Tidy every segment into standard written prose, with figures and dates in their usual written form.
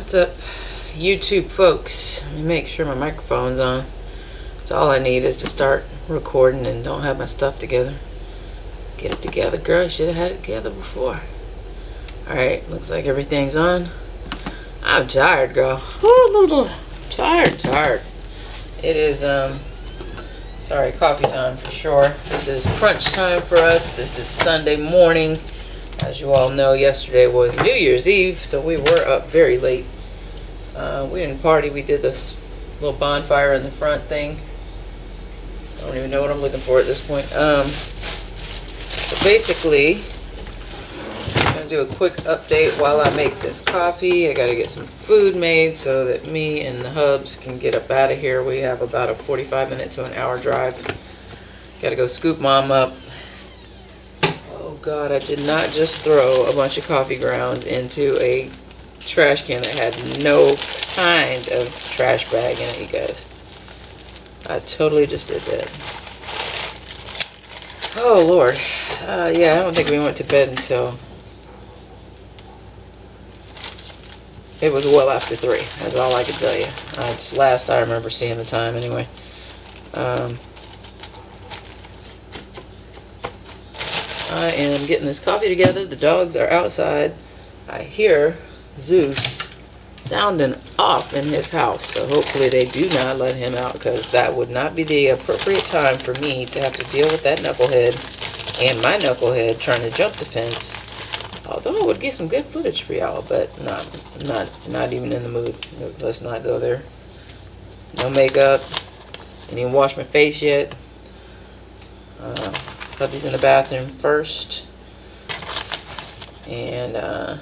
What's up, YouTube folks? Let me make sure my microphone's on. That's all I need is to start recording and don't have my stuff together. Get it together, girl. You should have had it together before. Alright, looks like everything's on. I'm tired, girl. Tired. It is, sorry, coffee time for sure. This is crunch time for us. This is Sunday morning. As you all know, yesterday was New Year's Eve, so we were up very late. We didn't party. We did this little bonfire in the front thing. I don't even know what I'm looking for at this point. So basically, I'm going to do a quick update while I make this coffee. I got to get some food made so that me and the hubs can get up out of here. We have about a 45-minute to an hour drive. Got to go scoop mom up. Oh God, I did not just throw a bunch of coffee grounds into a trash can that had no kind of trash bag in it, you guys. I totally just did that. Oh Lord. Yeah, I don't think we went to bed until it was well after 3. That's all I can tell you. It's last I remember seeing the time anyway. I am getting this coffee together. The dogs are outside. I hear Zeus sounding off in his house, so hopefully they do not let him out, because that would not be the appropriate time for me to have to deal with that knucklehead and my knucklehead trying to jump the fence. Although I would get some good footage for y'all, but not even in the mood. Let's not go there. No makeup. Didn't even wash my face yet. Puppy's in the bathroom first, and I'm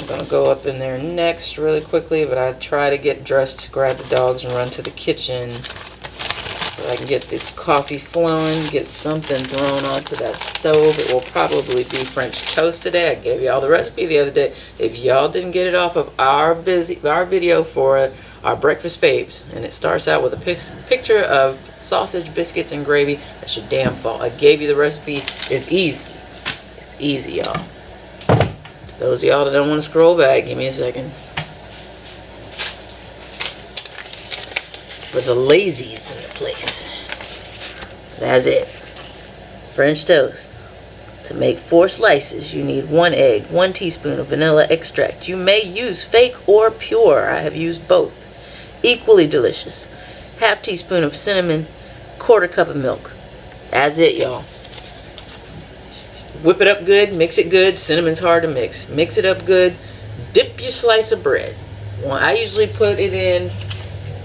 gonna go up in there next really quickly, but I try to get dressed, grab the dogs, and run to the kitchen so I can get this coffee flowing, get something thrown onto that stove. It will probably be French toast today. I gave y'all the recipe the other day. If y'all didn't get it off of our video for our breakfast faves, and it starts out with a picture of sausage, biscuits, and gravy, that's your damn fault. I gave you the recipe. It's easy. It's easy, y'all. Those of y'all that don't want to scroll back, give me a second. For the lazies in the place. That's it. French toast. To make 4 slices, you need 1 egg, 1 teaspoon of vanilla extract. You may use fake or pure. I have used both. Equally delicious. Half teaspoon of cinnamon, 1/4 cup of milk. That's it, y'all. Whip it up good, mix it good. Cinnamon's hard to mix. Mix it up good. Dip your slice of bread. Well, I usually put it in.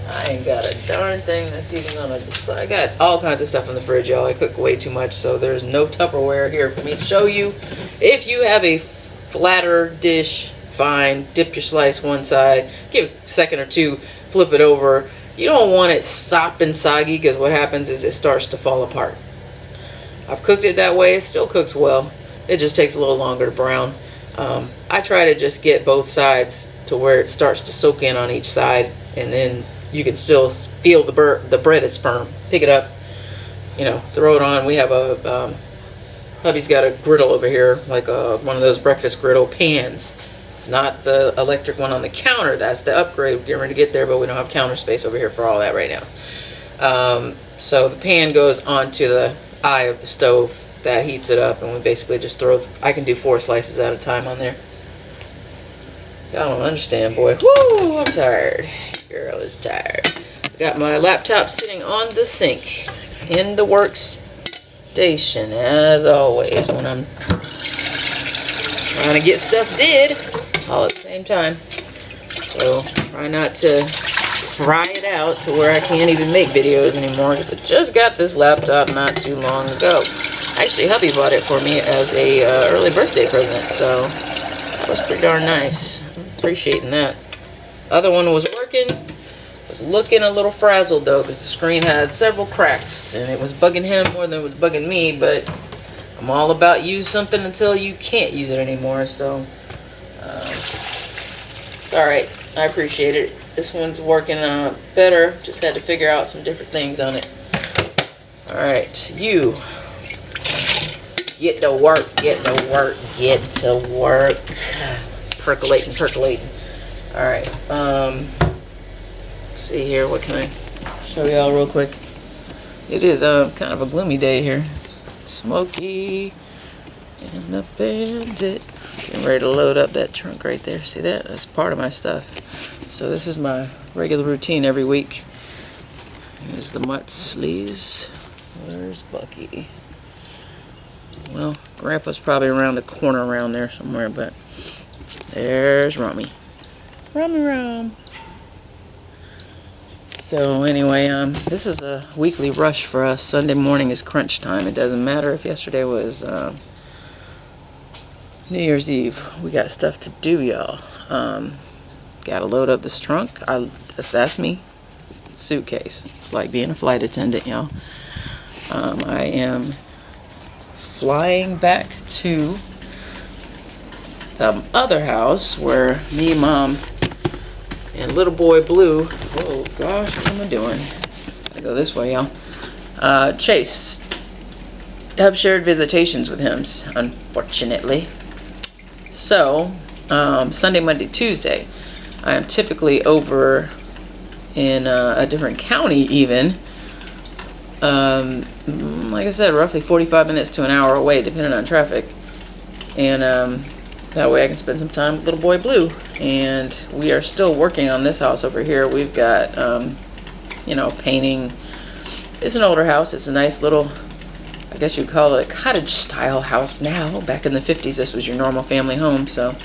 I ain't got a darn thing that's even gonna display. I got all kinds of stuff in the fridge, y'all. I cook way too much, so there's no Tupperware here for me to show you. If you have a flatter dish, fine. Dip your slice one side. Give it a second or two. Flip it over. You don't want it sopping soggy, because what happens is it starts to fall apart. I've cooked it that way. It still cooks well. It just takes a little longer to brown. I try to just get both sides to where it starts to soak in on each side, and then you can still feel the bread is firm. Pick it up, throw it on. We have a hubby's got a griddle over here, like one of those breakfast griddle pans. It's not the electric one on the counter. That's the upgrade. We're getting ready to get there, but we don't have counter space over here for all that right now. So the pan goes onto the eye of the stove that heats it up, and we basically just I can do 4 slices at a time on there. Y'all don't understand, boy. Woo, I'm tired. Girl is tired. Got my laptop sitting on the sink in the workstation, as always, when I'm trying to get stuff did all at the same time. So try not to fry it out to where I can't even make videos anymore, because I just got this laptop not too long ago. Actually, hubby bought it for me as a early birthday present, so that was pretty darn nice. I'm appreciating that. Other one was working. Was looking a little frazzled though, because the screen had several cracks, and it was bugging him more than it was bugging me. But I'm all about use something until you can't use it anymore, so it's alright. I appreciate it. This one's working better. Just had to figure out some different things on it. Alright, you get to work, get to work, get to work. percolating. All right. Let's see here. What can I show y'all real quick? It is kind of a gloomy day here. Smokey and the Bandit. Getting ready to load up that trunk right there. See that? That's part of my stuff. So this is my regular routine every week. Here's the Mutzleys. Where's Bucky? Well, Grandpa's probably around the corner around there somewhere, but there's Rummy. Rum. So anyway, this is a weekly rush for us. Sunday morning is crunch time. It doesn't matter if yesterday was New Year's Eve. We got stuff to do, y'all. Gotta load up this trunk. That's me. Suitcase. It's like being a flight attendant, y'all. I am flying back to the other house where me, Mom, and little boy Blue. Oh gosh, what am I doing? I go this way, y'all. Chase. Have shared visitations with him, unfortunately. So, Sunday, Monday, Tuesday, I am typically over in a different county even. Like I said, roughly 45 minutes to an hour away, depending on traffic. And that way I can spend some time with little boy Blue. And we are still working on this house over here. We've got, painting. It's an older house. It's a nice little, I guess you'd call it a cottage style house now. Back in the 50s, this was your normal family home. So,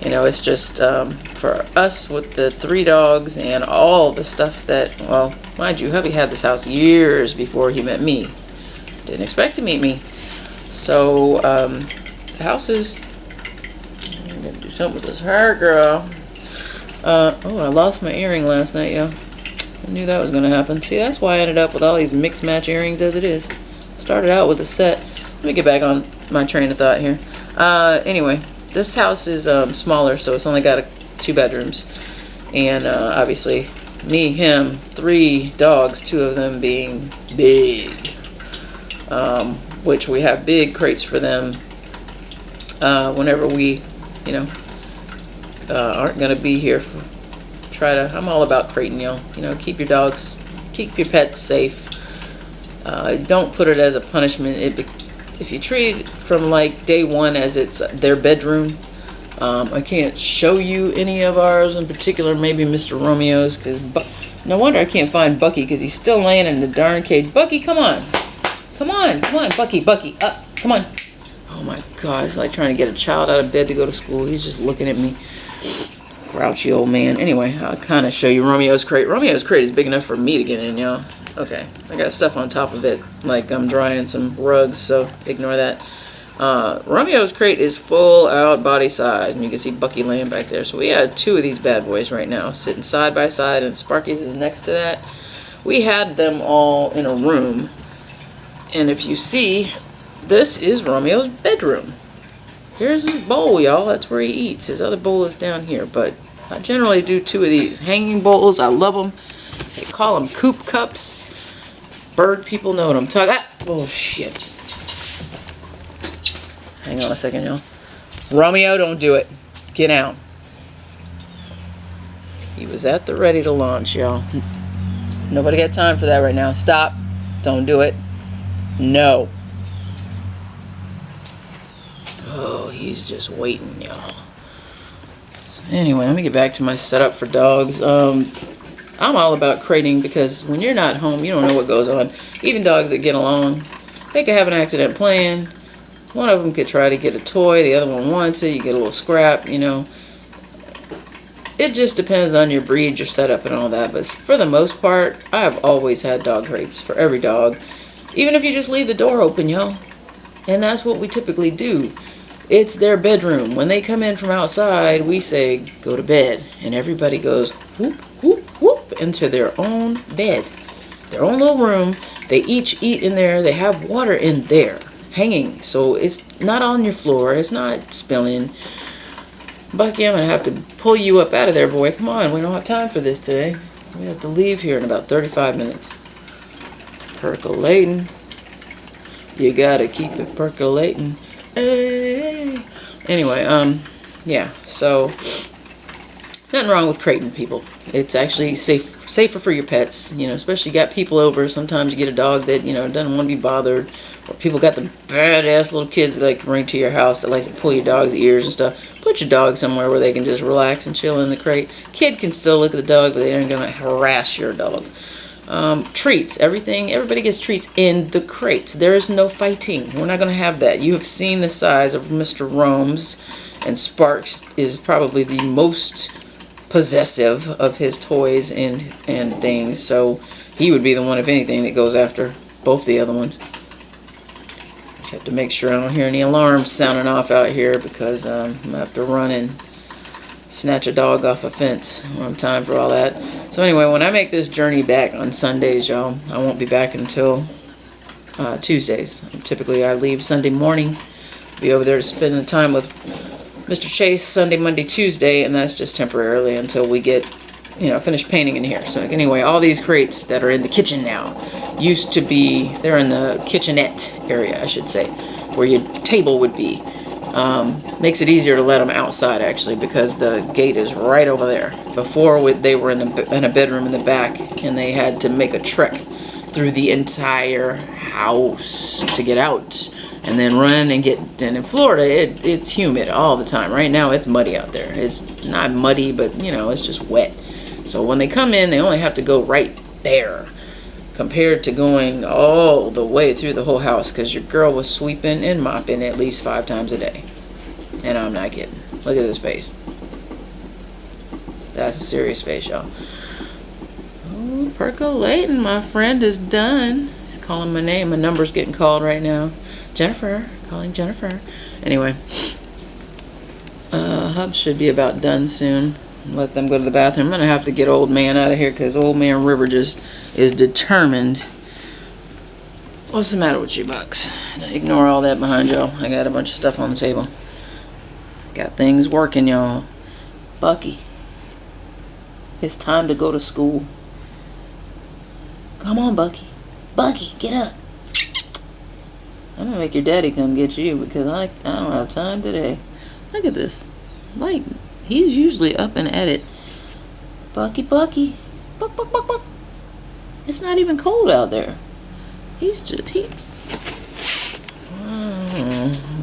it's just for us with the 3 dogs and all the stuff that, well, mind you, hubby had this house years before he met me. Didn't expect to meet me. So, the house is, I'm going to do something with this hair, girl. Oh, I lost my earring last night, y'all. I knew that was going to happen. See, that's why I ended up with all these mixed match earrings as it is. Started out with a set. Let me get back on my train of thought here. Anyway, this house is smaller, so it's only got 2 bedrooms. And obviously, me, him, 3 dogs, 2 of them being big. Which we have big crates for them whenever we, aren't going to be here. I'm all about crating, y'all. Keep your dogs, keep your pets safe. Don't put it as a punishment. If you treat it from like day one as it's their bedroom, I can't show you any of ours in particular, maybe Mr. Romeo's, because no wonder I can't find Bucky because he's still laying in the darn cage. Bucky, come on, Bucky, up, come on. Oh my God, it's like trying to get a child out of bed to go to school. He's just looking at me. Grouchy old man. Anyway, I'll kind of show you Romeo's crate. Romeo's crate is big enough for me to get in, y'all. Okay, I got stuff on top of it, like I'm drying some rugs, so ignore that. Romeo's crate is full out body size, and you can see Bucky laying back there. So we had 2 of these bad boys right now, sitting side by side, and Sparky's is next to that. We had them all in a room, and if you see, this is Romeo's bedroom. Here's his bowl, y'all. That's where he eats. His other bowl is down here, but I generally do 2 of these. Hanging bowls, I love them. They call them coop cups. Bird people know what I'm talking about. Oh, shit. Hang on a second, y'all. Romeo, don't do it. Get out. He was at the ready to launch, y'all. Nobody got time for that right now. Stop. Don't do it. No. Oh, he's just waiting, y'all. So anyway, let me get back to my setup for dogs. I'm all about crating because when you're not home, you don't know what goes on. Even dogs that get along, they could have an accident playing. One of them could try to get a toy, the other one wants it, you get a little scrap, It just depends on your breed, your setup, and all that. But for the most part, I've always had dog crates for every dog. Even if you just leave the door open, y'all. And that's what we typically do. It's their bedroom. When they come in from outside, we say, go to bed. And everybody goes, whoop, whoop, whoop, into their own bed. Their own little room. They each eat in there. They have water in there, hanging. So it's not on your floor. It's not spilling. Bucky, I'm going to have to pull you up out of there, boy. Come on, we don't have time for this today. We have to leave here in about 35 minutes. Percolating. You got to keep it percolating. Hey. Anyway, yeah, so nothing wrong with crating, people. It's actually safer for your pets, you know, especially you got people over. Sometimes you get a dog that, you know, doesn't want to be bothered, or people got the badass little kids that like bring to your house that likes to pull your dog's ears and stuff. Put your dog somewhere where they can just relax and chill in the crate. Kid can still look at the dog, but they aren't going to harass your dog. Treats, everybody gets treats in the crates. There is no fighting. We're not going to have that. You have seen the size of Mr. Rome's, and Sparks is probably the most possessive of his toys and things, so he would be the one, if anything, that goes after both the other ones. Just have to make sure I don't hear any alarms sounding off out here, because I'm gonna have to run and snatch a dog off a fence. I don't have time for all that. So anyway, when I make this journey back on Sundays, y'all, I won't be back until Tuesdays. Typically I leave Sunday morning, be over there to spend the time with Mr. Chase Sunday, Monday, Tuesday, and that's just temporarily until we get, you know, finished painting in here. So anyway, all these crates that are in the kitchen now used to be, they're in the kitchenette area, I should say, where your table would be. Makes it easier to let them outside, actually, because the gate is right over there. Before, they were in a bedroom in the back, and they had to make a trek through the entire house to get out, and then run and get. And in Florida, it's humid all the time. Right now, it's muddy out there. It's not muddy, but you know, it's just wet. So when they come in, they only have to go right there, compared to going all the way through the whole house, because your girl was sweeping and mopping at least 5 times a day. And I'm not kidding. Look at this face. That's a serious face, y'all. Oh, percolating, my friend is done. He's calling my name. My number's getting called right now. Jennifer. Calling Jennifer. Anyway. Hub should be about done soon. Let them go to the bathroom. I'm going to have to get old man out of here, because old man River just is determined. What's the matter with you, Bucks? Ignore all that behind y'all. I got a bunch of stuff on the table. Got things working, y'all. Bucky, it's time to go to school. Come on, Bucky. Bucky, get up. I'm gonna make your daddy come get you, because I don't have time today. Look at this. Like, he's usually up and at it. Bucky, Bucky. Buck, buck, buck, buck. It's not even cold out there. He's just,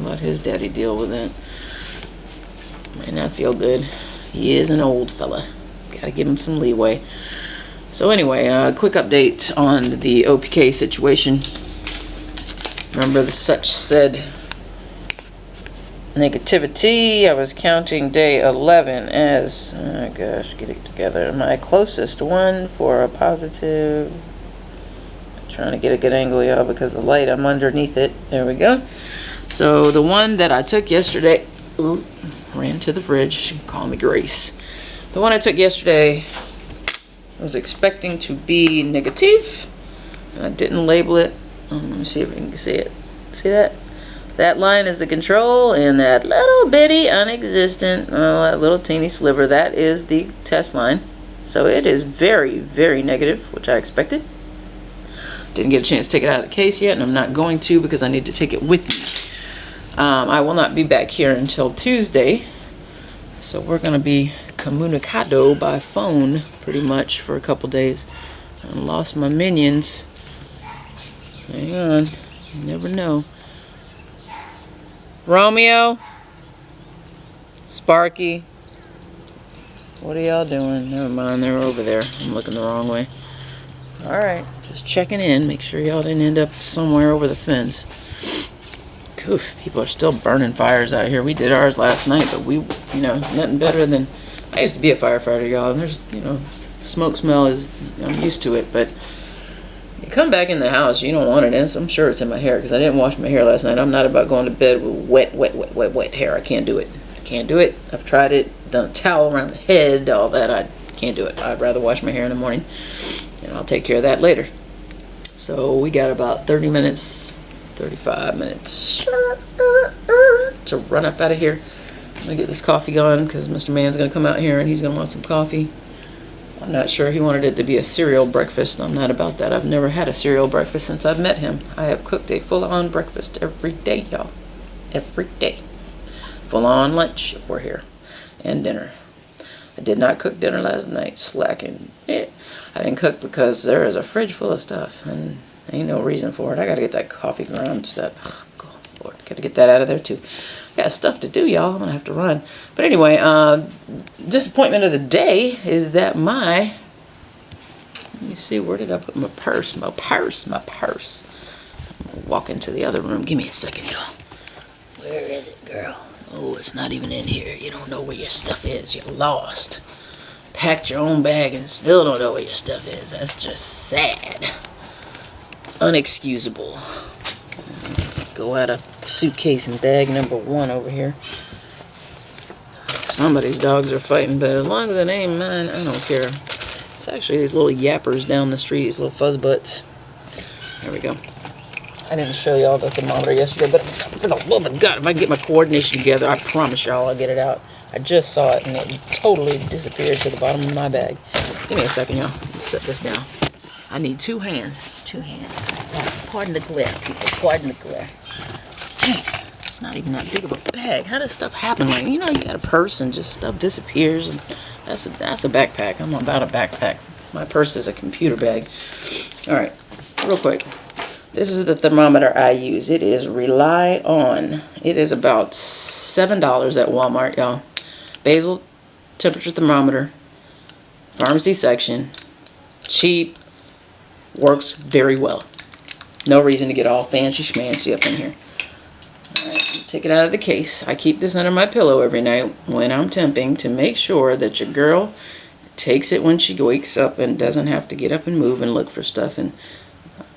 let his daddy deal with it. Might not feel good. He is an old fella. Gotta give him some leeway. So anyway, quick update on the OPK situation. Remember the such said negativity. I was counting day 11 as, oh gosh, get it together, my closest one for a positive. Trying to get a good angle, y'all, because the light, I'm underneath it. There we go. So the one that I took yesterday, ooh, ran to the fridge. She can call me Grace. The one I took yesterday, I was expecting to be negative. I didn't label it. Let me see if you can see it. See that? That line is the control, and that little bitty unexistent, that little teeny sliver, that is the test line. So it is very, very negative, which I expected. Didn't get a chance to take it out of the case yet, and I'm not going to, because I need to take it with me. I will not be back here until Tuesday, so we're going to be comunicado by phone pretty much for a couple days. I lost my minions. Hang on, you never know. Romeo, Sparky, what are y'all doing? Never mind, they're over there. I'm looking the wrong way. Alright, just checking in, make sure y'all didn't end up somewhere over the fence. Oof, people are still burning fires out here. We did ours last night, but we, you know, nothing better than, I used to be a firefighter, y'all, and there's, you know, smoke smell is, I'm used to it, but you come back in the house, you don't want it in, so I'm sure it's in my hair, because I didn't wash my hair last night. I'm not about going to bed with wet hair. I can't do it. I can't do it. I've tried it, done a towel around the head, all that. I can't do it. I'd rather wash my hair in the morning, and I'll take care of that later. So we got about 30 minutes, 35 minutes to run up out of here. I'm going to get this coffee going, because Mr. Man's going to come out here, and he's going to want some coffee. I'm not sure. He wanted it to be a cereal breakfast. I'm not about that. I've never had a cereal breakfast since I've met him. I have cooked a full-on breakfast every day, y'all. Every day. Full-on lunch if we're here. and dinner. I did not cook dinner last night. Slacking. I didn't cook because there is a fridge full of stuff, and ain't no reason for it. I gotta get that coffee grounds. Oh, Lord, gotta get that out of there too. Got stuff to do, y'all. I'm gonna have to run. But anyway, disappointment of the day is that let me see, where did I put my purse? My purse. I'm gonna walk into the other room. Give me a second, y'all. Where is it, girl? Oh, it's not even in here. You don't know where your stuff is. You're lost. Packed your own bag and still don't know where your stuff is. That's just sad. Unexcusable. Go out of suitcase and bag number 1 over here. Somebody's dogs are fighting, but as long as it ain't mine, I don't care. It's actually these little yappers down the street, these little fuzz butts. There we go. I didn't show y'all the thermometer yesterday, but for the love of God, if I can get my coordination together, I promise y'all I'll get it out. I just saw it, and it totally disappeared to the bottom of my bag. Give me a second, y'all. Set this down. I need 2 hands. 2 hands. Pardon the glare, people. Pardon the glare. Dang, it's not even that big of a bag. How does stuff happen? Like, you know, you got a purse and just stuff disappears. And that's a backpack. I'm about a backpack. My purse is a computer bag. All right, real quick. This is the thermometer I use. It is Rely On. It is about $7 at Walmart, y'all. Basal temperature thermometer. Pharmacy section. Cheap. Works very well. No reason to get all fancy schmancy up in here. Alright, take it out of the case. I keep this under my pillow every night when I'm temping to make sure that your girl takes it when she wakes up and doesn't have to get up and move and look for stuff. And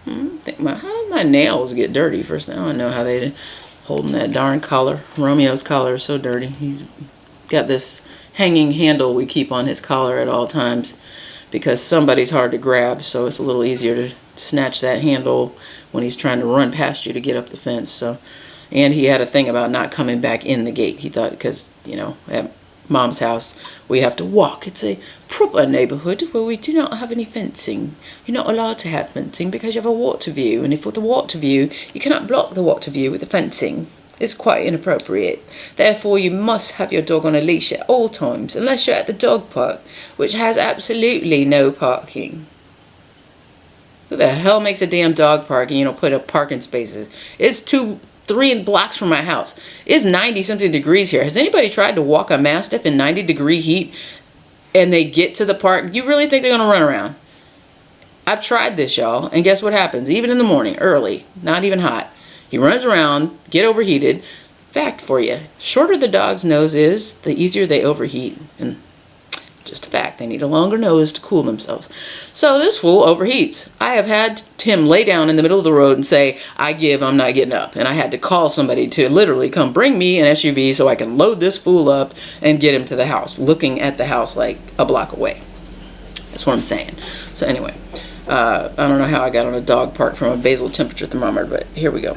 how did my nails get dirty? First thing, I don't know how they did. Holding that darn collar. Romeo's collar is so dirty. He's got this hanging handle we keep on his collar at all times because somebody's hard to grab, so it's a little easier to snatch that handle when he's trying to run past you to get up the fence. So, and he had a thing about not coming back in the gate. He thought because, you know, at Mom's house we have to walk. It's a proper neighborhood where we do not have any fencing. You're not allowed to have fencing because you have a water view, and if with the water view you cannot block the water view with the fencing. It's quite inappropriate. Therefore, you must have your dog on a leash at all times, unless you're at the dog park, which has absolutely no parking. Who the hell makes a damn dog park and, you know, put up parking spaces? It's 3 blocks from my house. It's 90-something degrees here. Has anybody tried to walk a Mastiff in 90-degree heat and they get to the park? You really think they're going to run around? I've tried this, y'all, and guess what happens? Even in the morning, early, not even hot. He runs around, get overheated. Fact for you, shorter the dog's nose is, the easier they overheat. And just a fact, they need a longer nose to cool themselves. So this fool overheats. I have had him lay down in the middle of the road and say, I'm not getting up. And I had to call somebody to literally come bring me an SUV so I can load this fool up and get him to the house, looking at the house like a block away. That's what I'm saying. So anyway, I don't know how I got on a dog park from a basal temperature thermometer, but here we go.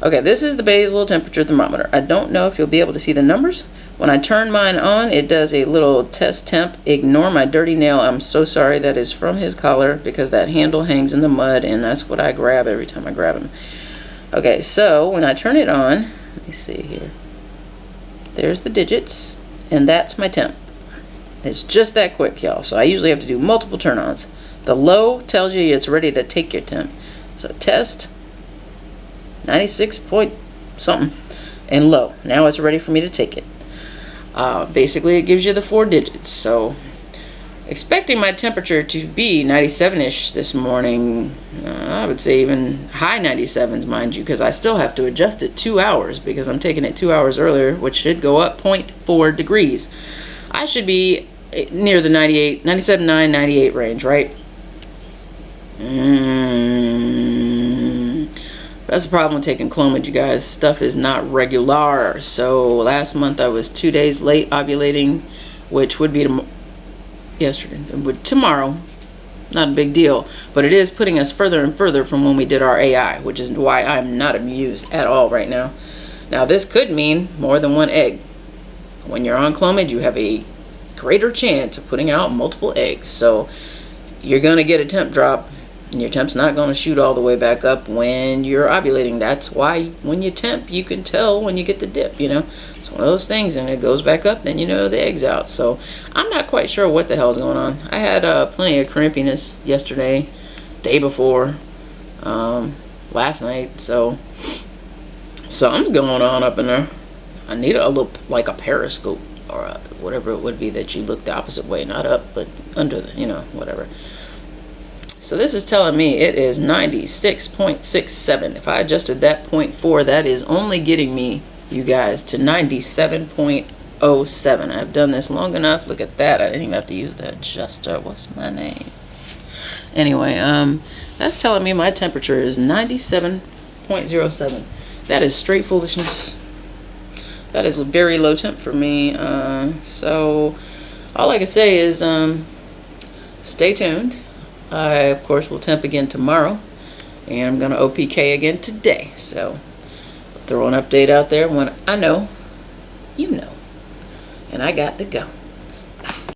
Okay, this is the basal temperature thermometer. I don't know if you'll be able to see the numbers. When I turn mine on, it does a little test temp. Ignore my dirty nail. I'm so sorry. That is from his collar because that handle hangs in the mud, and that's what I grab every time I grab him. Okay, so when I turn it on, let me see here. There's the digits, and that's my temp. It's just that quick, y'all. So I usually have to do multiple turn-ons. The low tells you it's ready to take your temp. So test 96 point something and low. Now it's ready for me to take it. Basically, it gives you the 4 digits. So expecting my temperature to be 97-ish this morning. I would say even high 97s, mind you, because I still have to adjust it 2 hours because I'm taking it 2 hours earlier, which should go up 0.4 degrees. I should be near the 98, 97.9, 98 range, right? That's the problem with taking Clomid, you guys. Stuff is not regular. So last month I was 2 days late ovulating, which would be tomorrow. Not a big deal, but it is putting us further and further from when we did our AI, which is why I'm not amused at all right now. Now this could mean more than 1 egg. When you're on Clomid, you have a greater chance of putting out multiple eggs. So you're gonna get a temp drop And your temp's not going to shoot all the way back up when you're ovulating. That's why when you temp, you can tell when you get the dip, you know. It's one of those things, and it goes back up, then you know the egg's out. So I'm not quite sure what the hell's going on. I had plenty of crampiness yesterday, day before, last night. So something's going on up in there. I need a little, like a periscope or whatever it would be that you look the opposite way, not up, but under the, you know, whatever. So this is telling me it is 96.67. If I adjusted that 0.4, that is only getting me, you guys, to 97.07. I've done this long enough. Look at that. I didn't even have to use the adjuster. What's my name? Anyway, that's telling me my temperature is 97.07. That is straight foolishness. That is a very low temp for me. So all I can say is stay tuned. I, of course, will temp again tomorrow, and I'm going to OPK again today. So I'll throw an update out there when I know, you know, and I got to go.